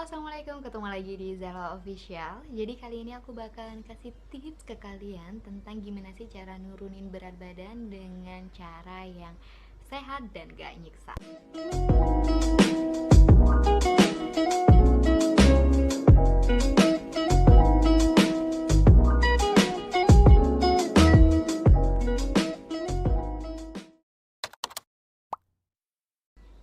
Assalamualaikum, ketemu lagi di Zala Official. Jadi kali ini aku bakalan kasih tips ke kalian tentang gimana sih cara nurunin berat badan dengan cara yang sehat dan gak nyiksa.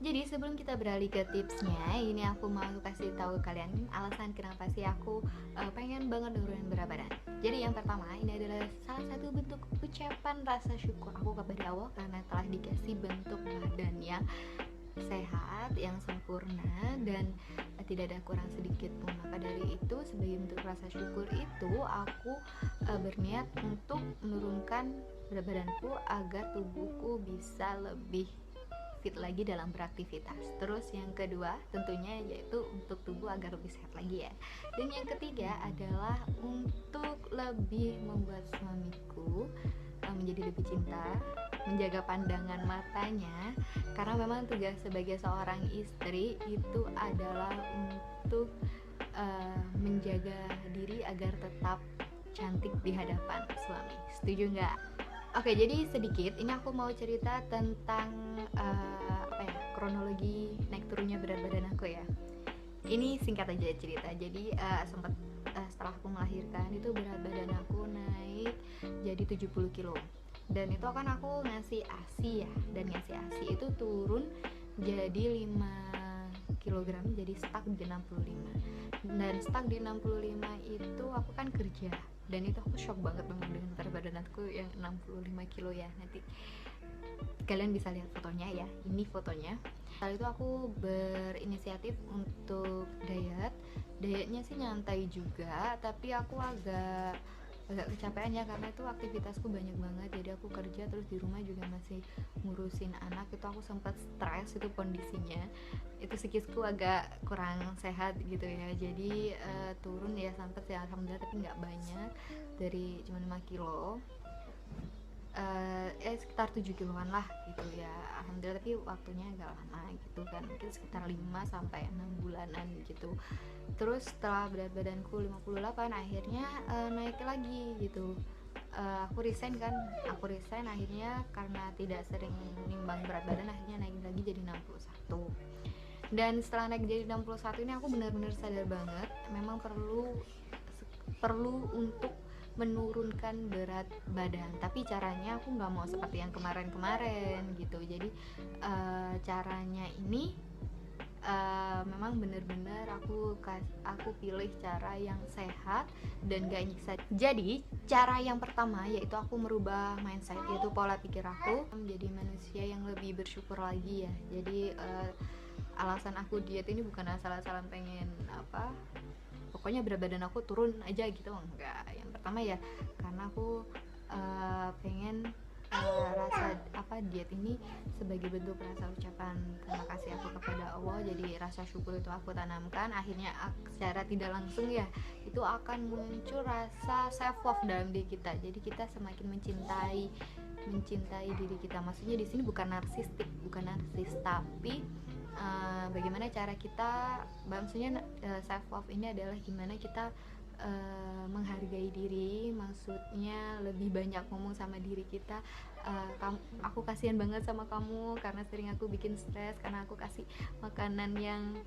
Jadi sebelum kita beralih ke tipsnya, ini aku mau kasih tahu kalian alasan kenapa sih aku pengen banget nurunin berat badan. Jadi yang pertama, ini adalah salah satu bentuk ucapan rasa syukur aku kepada Allah karena telah dikasih bentuk badan yang sehat, yang sempurna dan tidak ada kurang sedikit pun. Maka dari itu sebagai bentuk rasa syukur itu aku berniat untuk menurunkan berat badanku agar tubuhku bisa lebih fit lagi dalam beraktivitas. Terus yang kedua tentunya yaitu untuk tubuh agar lebih sehat lagi ya. Dan yang ketiga adalah untuk lebih membuat suamiku menjadi lebih cinta, menjaga pandangan matanya, karena memang tugas sebagai seorang istri itu adalah untuk menjaga diri agar tetap cantik di hadapan suami. Setuju nggak? Oke, jadi sedikit ini aku mau cerita tentang kronologi naik turunnya berat badan aku ya. Ini singkat aja cerita. Jadi sempat setelah aku melahirkan itu berat badan aku naik jadi 70 kilo. Dan itu kan aku ngasih ASI ya, dan ngasih ASI itu turun jadi 5 kilogram, jadi stuck di 65. Dan stuck di 65 itu aku kan kerja, dan itu aku shock banget memang dengan berat badan aku yang 65 kilo ya. Nanti kalian bisa lihat fotonya ya, ini fotonya. Setelah itu aku berinisiatif untuk dietnya sih nyantai juga, tapi aku agak kecapean ya karena itu aktivitasku banyak banget. Jadi aku kerja terus di rumah juga masih ngurusin anak, itu aku sempat stres itu kondisinya, itu psikisku agak kurang sehat gitu ya. Jadi turun ya sampai ya alhamdulillah, tapi nggak banyak, dari cuma 5 kilo, sekitar 7 kiloan lah gitu ya, alhamdulillah. Tapi waktunya agak lama gitu kan, mungkin sekitar 5 sampai 6 bulanan gitu. Terus setelah berat badanku 58 akhirnya naik lagi gitu. Aku resign akhirnya karena tidak sering nimbang berat badan, akhirnya naik lagi jadi 61. Dan setelah naik jadi 61 ini aku benar-benar sadar banget memang perlu untuk menurunkan berat badan, tapi caranya aku nggak mau seperti yang kemarin gitu. Jadi caranya ini memang benar-benar aku pilih cara yang sehat dan gak nyiksa. Jadi cara yang pertama yaitu aku merubah mindset, yaitu pola pikir aku menjadi manusia yang lebih bersyukur lagi ya. Jadi alasan aku diet ini bukan asal-asalan pengen pokoknya berat badan aku turun aja gitu, enggak. Yang pertama ya karena aku pengen rasa diet ini sebagai bentuk rasa ucapan terima kasih aku kepada Allah. Jadi rasa syukur itu aku tanamkan, akhirnya secara tidak langsung ya itu akan muncul rasa self love dalam diri kita. Jadi kita semakin mencintai diri kita. Maksudnya di sini bukan narsis, tapi bagaimana cara kita, maksudnya self love ini adalah gimana kita menghargai diri. Maksudnya lebih banyak ngomong sama diri kita, aku kasihan banget sama kamu karena sering aku bikin stres, karena aku kasih makanan yang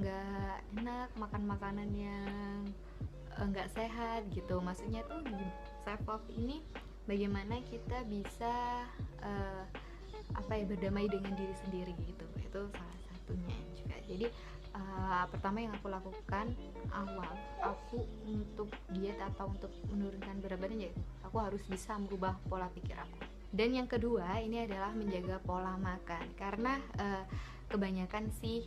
gak enak, makan makanan yang gak sehat gitu. Maksudnya tuh self love ini bagaimana kita bisa berdamai dengan diri sendiri gitu. Itu salah satunya juga. Jadi pertama yang aku lakukan awal aku untuk diet atau untuk menurunkan berat badan, yaitu aku harus bisa merubah pola pikir aku. Dan yang kedua ini adalah menjaga pola makan, karena kebanyakan sih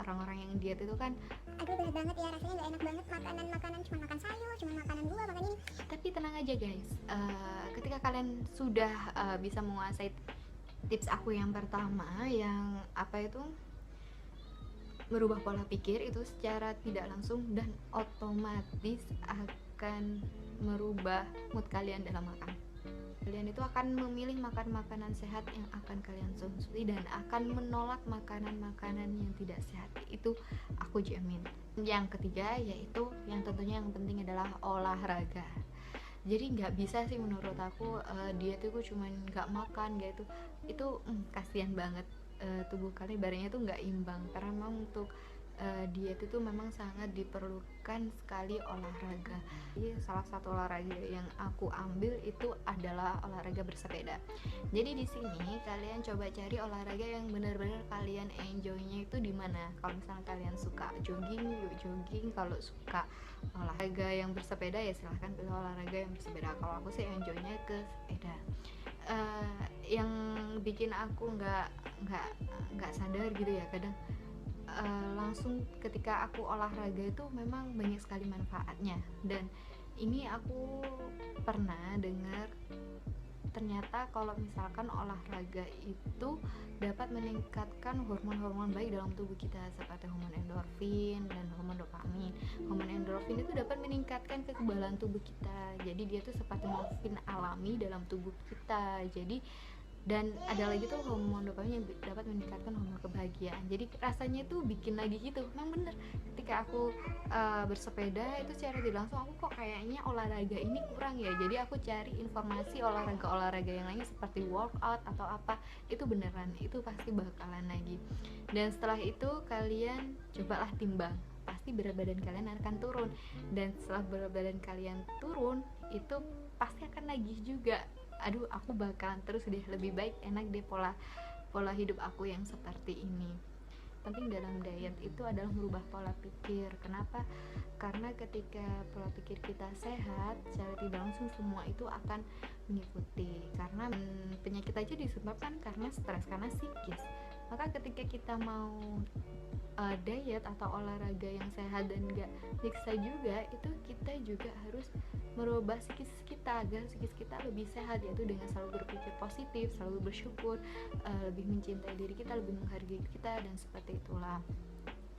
orang-orang yang diet itu kan aduh berat banget ya, rasanya nggak enak banget, makanan cuma makan sayur, cuma makanan buah, makan ini. Tapi tenang aja guys, ketika kalian sudah bisa menguasai tips aku yang pertama, yang merubah pola pikir, itu secara tidak langsung dan otomatis akan merubah mood kalian dalam makan. Kalian itu akan memilih makan makanan sehat yang akan kalian konsumsi dan akan menolak makanan-makanan yang tidak sehat. itu aku jamin. Yang ketiga yaitu yang tentunya yang penting adalah olahraga. Jadi nggak bisa sih menurut aku diet itu cuman nggak makan gitu, itu kasihan banget. Tubuh kalian badannya tuh nggak imbang, karena memang untuk diet itu memang sangat diperlukan sekali olahraga. Jadi salah satu olahraga yang aku ambil itu adalah olahraga bersepeda. Jadi di sini kalian coba cari olahraga yang benar-benar kalian enjoynya itu di mana. Kalau misalnya kalian suka jogging, yuk jogging. Kalau suka olahraga yang bersepeda ya silahkan pilih olahraga yang bersepeda. Kalau aku sih enjoynya ke sepeda. Yang bikin aku nggak sadar gitu ya kadang, langsung ketika aku olahraga itu memang banyak sekali manfaatnya. Dan ini aku pernah dengar ternyata kalau misalkan olahraga itu dapat meningkatkan hormon-hormon baik dalam tubuh kita seperti hormon endorfin dan hormon dopamin. Hormon endorfin itu dapat meningkatkan kekebalan tubuh kita, jadi dia tuh seperti morfin alami dalam tubuh kita. Jadi dan ada lagi tuh hormon dopamin yang dapat meningkatkan hormon kebahagiaan. Jadi rasanya tuh bikin lagi gitu. Memang bener ketika aku bersepeda itu secara tidak langsung aku kok kayaknya olahraga ini kurang ya. Jadi aku cari informasi olahraga yang lainnya seperti workout atau apa, itu beneran itu pasti bakalan lagi. Dan setelah itu kalian cobalah timbang, pasti berat badan kalian akan turun. Dan setelah berat badan kalian turun itu pasti akan nagih juga. Aduh, aku bakalan terus deh, lebih baik enak deh pola hidup aku yang seperti ini. Penting dalam diet itu adalah merubah pola pikir. Kenapa? Karena ketika pola pikir kita sehat, secara tidak langsung semua itu akan mengikuti. Karena penyakit aja disebabkan karena stres, karena psikis. Maka ketika kita mau diet atau olahraga yang sehat dan gak nyiksa juga, itu kita juga harus merubah psikis kita agar psikis kita lebih sehat, yaitu dengan selalu berpikir positif, selalu bersyukur, lebih mencintai diri kita, lebih menghargai diri kita, dan seperti itulah.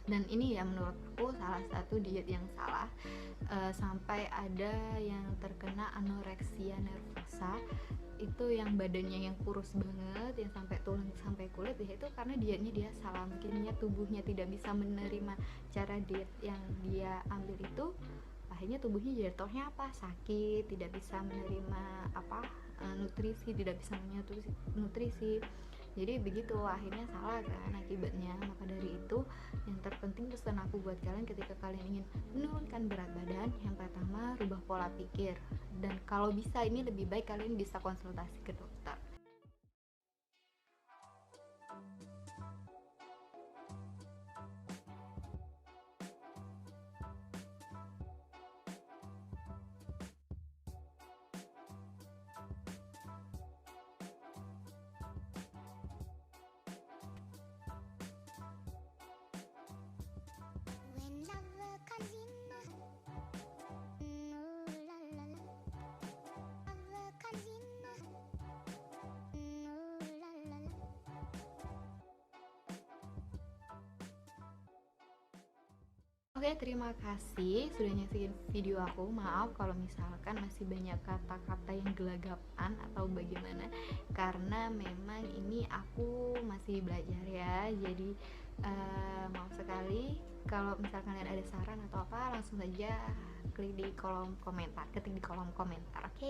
Dan ini ya menurut aku salah satu diet yang salah, sampai ada yang terkena anoreksia nervosa, itu yang badannya yang kurus banget, yang sampai tulang sampai kulit, ya itu karena dietnya dia salah. Mungkinnya tubuhnya tidak bisa menerima cara diet yang dia ambil itu, akhirnya tubuhnya jatuhnya apa, sakit, tidak bisa menerima nutrisi, tidak bisa menyetujui nutrisi. Jadi begitu, akhirnya salah kan akibatnya. Maka dari itu yang terpenting pesan aku buat kalian ketika kalian ingin menurunkan berat badan, yang pertama rubah pola pikir. Dan kalau bisa ini lebih baik kalian bisa konsultasi ke dokter. When love comes in, ooh la la la. Love comes in, ooh la la la. Oke, terima kasih sudah nyaksiin video aku. Maaf kalau misalkan masih banyak kata-kata yang gelagapan atau bagaimana, karena memang ini aku masih belajar ya. Jadi maaf sekali. Kalau misalkan ada saran atau apa, langsung saja ketik di kolom komentar. Oke.